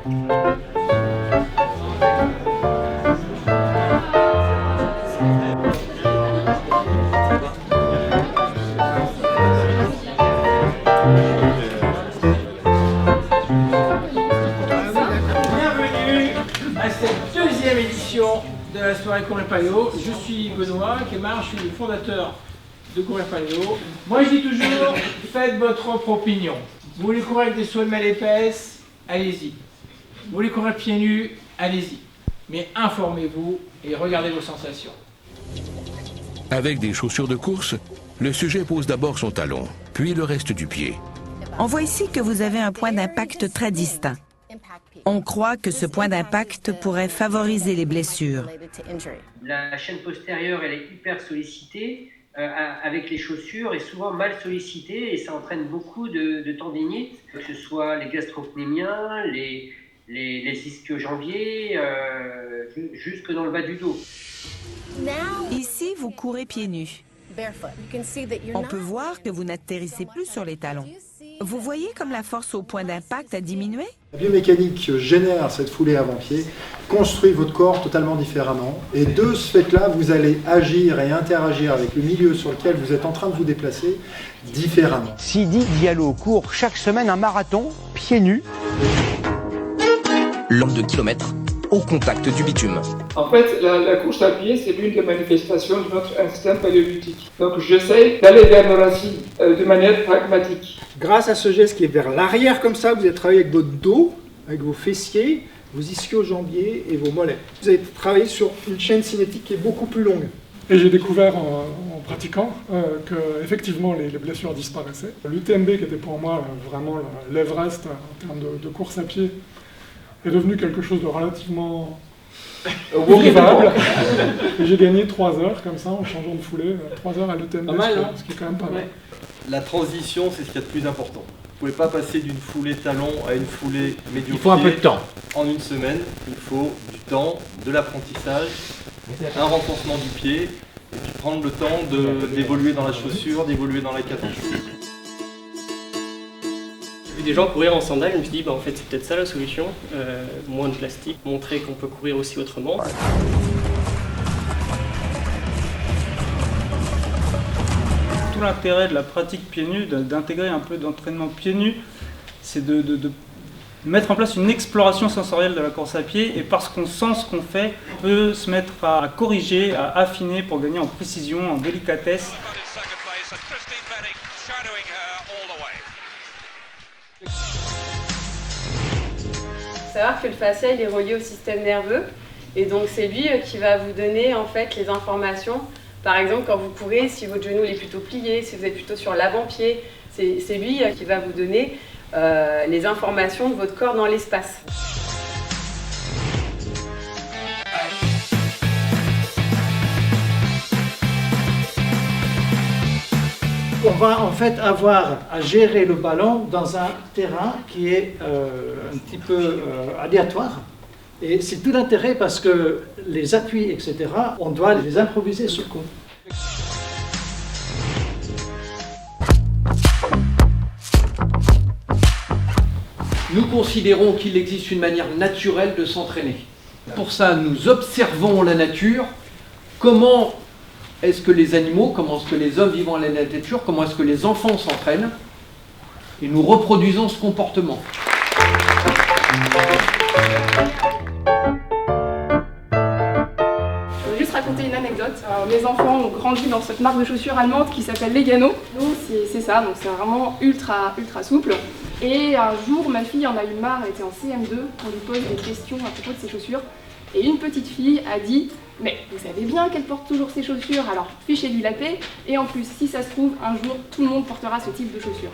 Bienvenue à cette deuxième édition de la soirée Courir Paléo. Je suis Benoît Kemar, je suis le fondateur de Courir Paléo. Moi je dis toujours, faites votre propre opinion. Vous voulez courir avec des semelles épaisses, allez-y. Vous voulez courir pieds nus, allez-y. Mais informez-vous et regardez vos sensations. Avec des chaussures de course, le sujet pose d'abord son talon, puis le reste du pied. On voit ici que vous avez un point d'impact très distinct. On croit que ce point d'impact pourrait favoriser les blessures. La chaîne postérieure, elle est hyper sollicitée avec les chaussures et souvent mal sollicitée et ça entraîne beaucoup de tendinite, que ce soit les gastrocnémiens, les ischio-jambiers, jusque dans le bas du dos. Ici, vous courez pieds nus. On peut voir que vous n'atterrissez plus sur les talons. Vous voyez comme la force au point d'impact a diminué? La biomécanique génère cette foulée avant-pied, construit votre corps totalement différemment. Et de ce fait-là, vous allez agir et interagir avec le milieu sur lequel vous êtes en train de vous déplacer différemment. Sidi Diallo court chaque semaine un marathon, pieds nus. Long de kilomètres, au contact du bitume. En fait, la course à pied, c'est l'une des manifestations de notre instinct paléolithique. Donc j'essaie d'aller vers nos racines de manière pragmatique. Grâce à ce geste qui est vers l'arrière comme ça, vous allez travailler avec votre dos, avec vos fessiers, vos ischio-jambiers et vos mollets. Vous allez travailler sur une chaîne cinétique qui est beaucoup plus longue. Et j'ai découvert en pratiquant que effectivement les blessures disparaissaient. L'UTMB qui était pour moi vraiment l'Everest en termes de course à pied est devenu quelque chose de relativement vivable. Et j'ai gagné 3 heures comme ça en changeant de foulée, 3 heures à l'UTMB, ce qui est quand même pas mal. La transition, c'est ce qu'il y a de plus important. Vous ne pouvez pas passer d'une foulée talon à une foulée médio-pied. Il faut un peu de temps. En une semaine, il faut du temps, de l'apprentissage, un renforcement du pied, et puis prendre le temps d'évoluer dans la chaussure, d'évoluer dans la catégorie. J'ai vu des gens courir en sandales, je me suis dit en fait c'est peut-être ça la solution, moins de plastique, montrer qu'on peut courir aussi autrement. Tout l'intérêt de la pratique pieds nus, d'intégrer un peu d'entraînement pieds nus, c'est de mettre en place une exploration sensorielle de la course à pied et parce qu'on sent ce qu'on fait, on peut se mettre à corriger, à affiner pour gagner en précision, en délicatesse. Il faut savoir que le fascia il est relié au système nerveux et donc c'est lui qui va vous donner en fait les informations. Par exemple quand vous courez, si votre genou est plutôt plié, si vous êtes plutôt sur l'avant-pied, c'est lui qui va vous donner les informations de votre corps dans l'espace. On va en fait avoir à gérer le ballon dans un terrain qui est un petit peu aléatoire. Et c'est tout l'intérêt parce que les appuis, etc., on doit les improviser sur le coup. Nous considérons qu'il existe une manière naturelle de s'entraîner. Pour ça, nous observons la nature. Comment est-ce que les animaux, comment est-ce que les hommes vivant dans la nature, comment est-ce que les enfants s'entraînent? Et nous reproduisons ce comportement. Je veux juste raconter une anecdote. Mes enfants ont grandi dans cette marque de chaussures allemande qui s'appelle Legano. Nous, c'est ça, donc c'est vraiment ultra souple. Et un jour, ma fille en a eu marre, elle était en CM2, on lui pose des questions à propos de ses chaussures. Et une petite fille a dit « Mais vous savez bien qu'elle porte toujours ses chaussures, alors fichez-lui la paix. Et en plus, si ça se trouve, un jour, tout le monde portera ce type de chaussures. »